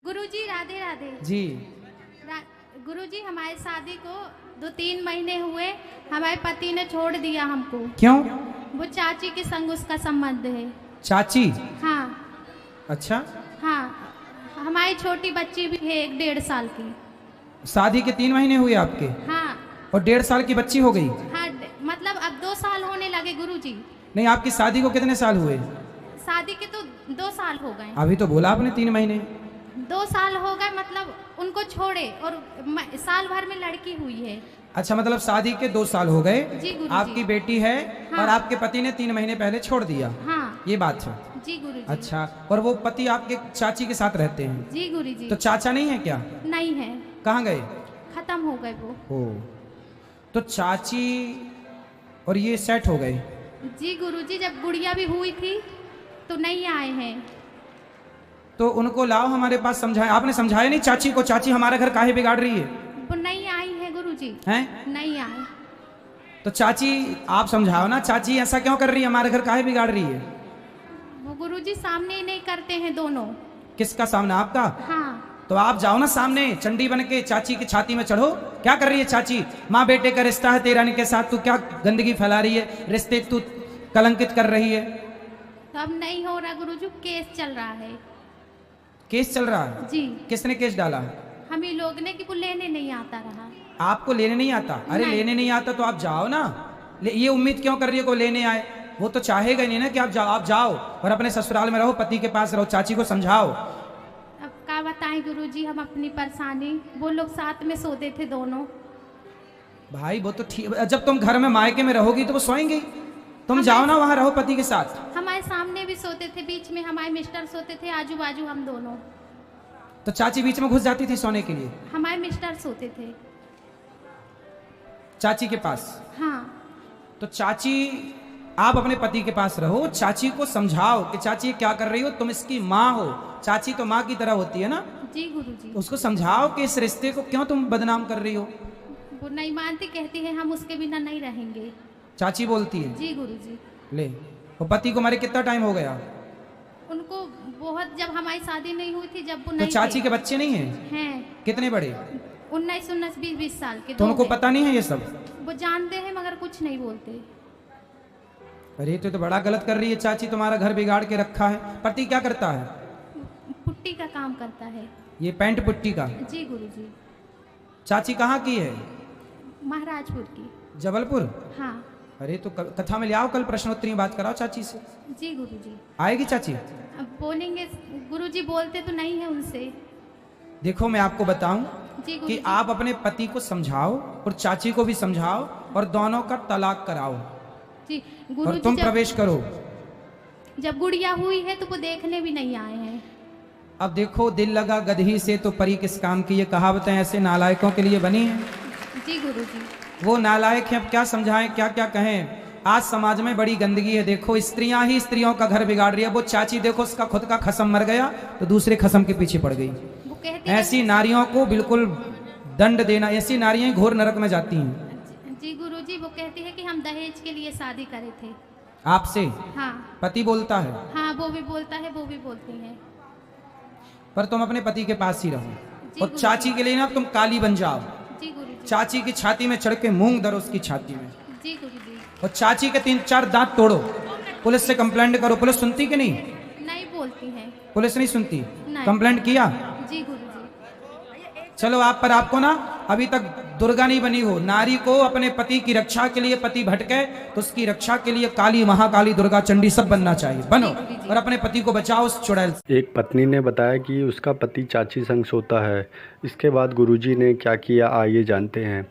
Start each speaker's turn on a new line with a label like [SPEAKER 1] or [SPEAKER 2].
[SPEAKER 1] गुरुजी राधे राधे
[SPEAKER 2] जी।
[SPEAKER 1] गुरुजी हमारी शादी को 2-3 महीने हुए, हमारे पति ने छोड़ दिया हमको।
[SPEAKER 2] क्यों?
[SPEAKER 1] वो चाची के संग उसका संबंध है।
[SPEAKER 2] चाची?
[SPEAKER 1] हाँ।
[SPEAKER 2] अच्छा।
[SPEAKER 1] हाँ, हमारी छोटी बच्ची भी है 1-1.5 साल की।
[SPEAKER 2] शादी के 3 महीने हुए आपके?
[SPEAKER 1] हाँ।
[SPEAKER 2] और 1.5 साल की बच्ची हो गई?
[SPEAKER 1] हाँ, मतलब अब 2 साल होने लगे गुरुजी।
[SPEAKER 2] नहीं, आपकी शादी को कितने साल हुए?
[SPEAKER 1] शादी के तो 2 साल हो गए।
[SPEAKER 2] अभी तो बोला आपने 3 महीने।
[SPEAKER 1] 2 साल हो गए, मतलब उनको छोड़े और साल भर में लड़की हुई है।
[SPEAKER 2] अच्छा, मतलब शादी के 2 साल हो गए।
[SPEAKER 1] जी गुरुजी।
[SPEAKER 2] आपकी बेटी है।
[SPEAKER 1] हाँ।
[SPEAKER 2] और आपके पति ने 3 महीने पहले छोड़ दिया।
[SPEAKER 1] हाँ।
[SPEAKER 2] ये बात है।
[SPEAKER 1] जी गुरुजी।
[SPEAKER 2] अच्छा, और वो पति आपके चाची के साथ रहते हैं?
[SPEAKER 1] जी गुरुजी।
[SPEAKER 2] तो चाचा नहीं है क्या?
[SPEAKER 1] नहीं है,
[SPEAKER 2] कहाँ गए?
[SPEAKER 1] खत्म हो गए वो।
[SPEAKER 2] ओ, तो चाची और ये सेट हो गए?
[SPEAKER 1] जी गुरुजी, जब गुड़िया भी हुई थी तो नहीं आए हैं।
[SPEAKER 2] तो उनको लाओ हमारे पास, समझाए। आपने समझाया नहीं चाची को? चाची हमारा घर काहे बिगाड़ रही है?
[SPEAKER 1] वो नहीं आई है गुरुजी।
[SPEAKER 2] हैं?
[SPEAKER 1] नहीं आए।
[SPEAKER 2] तो चाची आप समझाओ ना, चाची ऐसा क्यों कर रही है, हमारे घर काहे बिगाड़ रही है?
[SPEAKER 1] वो गुरुजी सामने ही नहीं करते हैं दोनों।
[SPEAKER 2] किसका सामना? आपका?
[SPEAKER 1] हाँ।
[SPEAKER 2] तो आप जाओ ना सामने, चंडी बन के चाची की छाती में चढ़ो। क्या कर रही है चाची? माँ बेटे का रिश्ता है तेरा के साथ, तू क्या गंदगी फैला रही है, रिश्ते तू कलंकित कर रही है।
[SPEAKER 1] तो अब नहीं हो रहा गुरुजी, केस चल रहा है।
[SPEAKER 2] केस चल रहा है?
[SPEAKER 1] जी।
[SPEAKER 2] किसने केस डाला?
[SPEAKER 1] हम ही लोग ने कि वो लेने नहीं आता रहा।
[SPEAKER 2] आपको लेने नहीं आता? अरे
[SPEAKER 1] नहीं।
[SPEAKER 2] लेने नहीं आता तो आप जाओ ना। ये उम्मीद क्यों कर रही है कोई लेने आए? वो तो चाहेगा नहीं ना कि आप जाओ। आप जाओ और अपने ससुराल में रहो, पति के पास रहो, चाची को समझाओ।
[SPEAKER 1] अब क्या बताएं गुरुजी हम अपनी परेशानी। वो लोग साथ में सोते थे दोनों।
[SPEAKER 2] भाई वो तो ठीक, जब तुम घर में मायके में रहोगी तो वो सोएंगे। तुम जाओ ना, वहां रहो पति के साथ।
[SPEAKER 1] हमारे सामने भी सोते थे, बीच में हमारे मिस्टर सोते थे, आजू बाजू हम दोनों।
[SPEAKER 2] तो चाची बीच में घुस जाती थी सोने के लिए?
[SPEAKER 1] हमारे मिस्टर सोते थे।
[SPEAKER 2] चाची के पास?
[SPEAKER 1] हाँ।
[SPEAKER 2] तो चाची, आप अपने पति के पास रहो, चाची को समझाओ कि चाची क्या कर रही हो, तुम इसकी माँ हो। चाची तो माँ की तरह होती है ना?
[SPEAKER 1] जी गुरुजी।
[SPEAKER 2] उसको समझाओ कि इस रिश्ते को क्यों तुम बदनाम कर रही हो।
[SPEAKER 1] वो नहीं मानती, कहती है हम उसके बिना नहीं रहेंगे।
[SPEAKER 2] चाची बोलती है?
[SPEAKER 1] जी गुरुजी।
[SPEAKER 2] ले, वो पति को मरे कितना टाइम हो गया?
[SPEAKER 1] उनको बहुत, जब हमारी शादी नहीं हुई थी, जब वो
[SPEAKER 2] तो
[SPEAKER 1] नहीं
[SPEAKER 2] चाची
[SPEAKER 1] थे।
[SPEAKER 2] के बच्चे नहीं हैं?
[SPEAKER 1] हैं।
[SPEAKER 2] कितने बड़े?
[SPEAKER 1] 19, 20 साल के।
[SPEAKER 2] तो
[SPEAKER 1] 2
[SPEAKER 2] उनको
[SPEAKER 1] हैं।
[SPEAKER 2] पता नहीं है ये सब?
[SPEAKER 1] वो जानते हैं मगर कुछ नहीं बोलते।
[SPEAKER 2] अरे तो बड़ा गलत कर रही है चाची, तुम्हारा घर बिगाड़ के रखा है। पति क्या करता है?
[SPEAKER 1] पुट्टी का काम करता है।
[SPEAKER 2] ये पैंट पुट्टी का?
[SPEAKER 1] जी गुरुजी।
[SPEAKER 2] चाची कहाँ की है?
[SPEAKER 1] महाराजपुर की।
[SPEAKER 2] जबलपुर?
[SPEAKER 1] हाँ।
[SPEAKER 2] अरे तो कथा में ले आओ, कल प्रश्नोत्तरी बात कराओ चाची से।
[SPEAKER 1] जी गुरुजी।
[SPEAKER 2] आएगी चाची?
[SPEAKER 1] अब बोलेंगे गुरुजी, बोलते तो नहीं है उनसे।
[SPEAKER 2] देखो मैं आपको बताऊं
[SPEAKER 1] जी
[SPEAKER 2] कि
[SPEAKER 1] गुरुजी।
[SPEAKER 2] आप अपने पति को समझाओ और चाची को भी समझाओ और दोनों का तलाक कराओ
[SPEAKER 1] जी
[SPEAKER 2] और
[SPEAKER 1] गुरुजी।
[SPEAKER 2] तुम प्रवेश करो।
[SPEAKER 1] जब गुड़िया हुई है तो वो देखने भी नहीं आए हैं।
[SPEAKER 2] अब देखो, दिल लगा गदही से तो परी किस काम की, ये कहावतें ऐसे नालायकों के लिए बनी हैं।
[SPEAKER 1] जी गुरुजी।
[SPEAKER 2] वो नालायक हैं, अब क्या समझाएं, क्या क्या कहें। आज समाज में बड़ी गंदगी है। देखो, स्त्रियां ही स्त्रियों का घर बिगाड़ रही है। वो चाची देखो, उसका खुद का खसम मर गया तो दूसरे खसम के पीछे पड़ गई।
[SPEAKER 1] वो कहती है।
[SPEAKER 2] ऐसी नारियों को बिल्कुल दंड देना। ऐसी नारियां घोर नरक में जाती हैं।
[SPEAKER 1] जी गुरुजी, वो कहती है कि हम दहेज के लिए शादी करे थे।
[SPEAKER 2] आपसे?
[SPEAKER 1] हाँ।
[SPEAKER 2] पति बोलता है?
[SPEAKER 1] हाँ, वो भी बोलता है, वो भी बोलती है।
[SPEAKER 2] पर तुम अपने पति के पास ही रहो
[SPEAKER 1] जी
[SPEAKER 2] और
[SPEAKER 1] गुरुजी।
[SPEAKER 2] चाची के लिए ना तुम काली बन जाओ।
[SPEAKER 1] जी गुरुजी।
[SPEAKER 2] चाची की छाती में चढ़ के मूंग धरो उसकी छाती में,
[SPEAKER 1] जी गुरुजी।
[SPEAKER 2] और चाची के 3-4 दांत तोड़ो। पुलिस से कंप्लेंट करो। पुलिस सुनती कि नहीं?
[SPEAKER 1] नहीं बोलती है।
[SPEAKER 2] पुलिस नहीं सुनती?
[SPEAKER 1] नहीं।
[SPEAKER 2] कंप्लेंट किया?
[SPEAKER 1] जी गुरुजी।
[SPEAKER 2] चलो आप पर, आपको ना अभी तक दुर्गा नहीं बनी हो। नारी को अपने पति की रक्षा के लिए, पति भटके तो उसकी रक्षा के लिए काली, महाकाली, दुर्गा, चंडी सब बनना चाहिए। बनो और अपने पति को बचाओ उस चुड़ैल से।
[SPEAKER 3] एक पत्नी ने बताया कि उसका पति चाची संग सोता है। इसके बाद गुरुजी ने क्या किया, आइए जानते हैं।